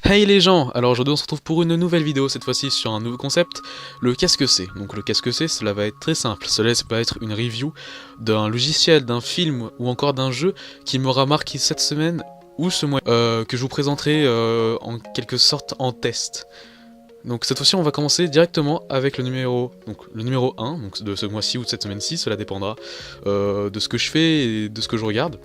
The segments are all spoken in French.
Hey les gens, alors aujourd'hui on se retrouve pour une nouvelle vidéo, cette fois-ci sur un nouveau concept, le qu'est-ce que c'est. Donc le qu'est-ce que c'est, cela va être très simple, cela va être une review d'un logiciel, d'un film ou encore d'un jeu qui m'aura marqué cette semaine ou ce mois, que je vous présenterai en quelque sorte en test. Donc cette fois-ci on va commencer directement avec le numéro 1 donc de ce mois-ci ou de cette semaine-ci, cela dépendra de ce que je fais et de ce que je regarde.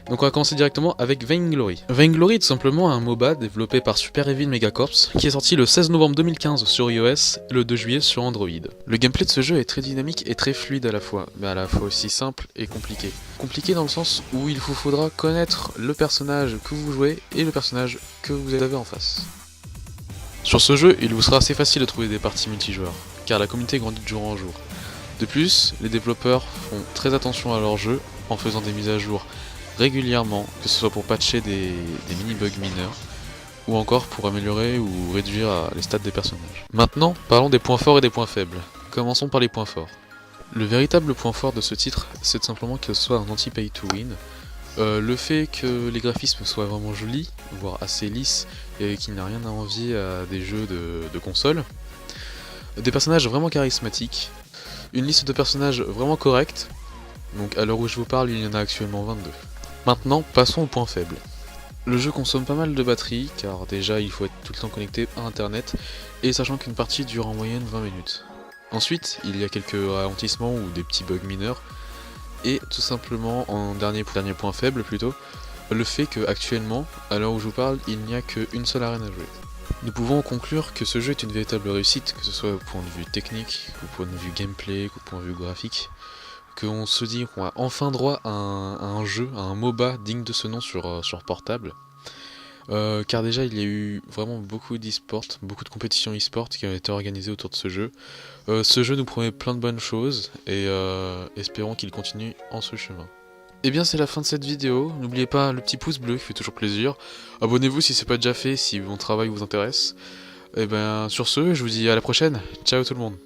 Donc on va commencer directement avec Vainglory. Vainglory est tout simplement un MOBA développé par Super Evil Megacorps qui est sorti le 16 novembre 2015 sur iOS et le 2 juillet sur Android. Le gameplay de ce jeu est très dynamique et très fluide à la fois, mais à la fois aussi simple et compliqué. Compliqué dans le sens où il vous faudra connaître le personnage que vous jouez et le personnage que vous avez en face. Sur ce jeu, il vous sera assez facile de trouver des parties multijoueurs, car la communauté grandit de jour en jour. De plus, les développeurs font très attention à leur jeu en faisant des mises à jour régulièrement, que ce soit pour patcher des mini-bugs mineurs, ou encore pour améliorer ou réduire les stats des personnages. Maintenant, parlons des points forts et des points faibles. Commençons par les points forts. Le véritable point fort de ce titre, c'est tout simplement que ce soit un anti-pay to win. Le fait que les graphismes soient vraiment jolis, voire assez lisses, et qu'il n'y a rien à envier à des jeux de console. Des personnages vraiment charismatiques, une liste de personnages vraiment correcte, donc à l'heure où je vous parle, il y en a actuellement 22. Maintenant, passons aux points faibles. Le jeu consomme pas mal de batterie, car déjà il faut être tout le temps connecté à internet, et sachant qu'une partie dure en moyenne 20 minutes. Ensuite, il y a quelques ralentissements ou des petits bugs mineurs, et tout simplement, en dernier point faible plutôt, le fait que actuellement, à l'heure où je vous parle, il n'y a qu'une seule arène à jouer. Nous pouvons conclure que ce jeu est une véritable réussite, que ce soit au point de vue technique, au point de vue gameplay, au point de vue graphique, qu'on se dit qu'on a enfin droit à un jeu, à un MOBA digne de ce nom sur portable. Car déjà il y a eu vraiment beaucoup d'e-sport, beaucoup de compétitions e-sport qui ont été organisées autour de ce jeu. Ce jeu nous promet plein de bonnes choses et espérons qu'il continue en ce chemin. Et bien c'est la fin de cette vidéo, n'oubliez pas le petit pouce bleu qui fait toujours plaisir, abonnez-vous si c'est pas déjà fait, si mon travail vous intéresse. Et bien sur ce, je vous dis à la prochaine, ciao tout le monde.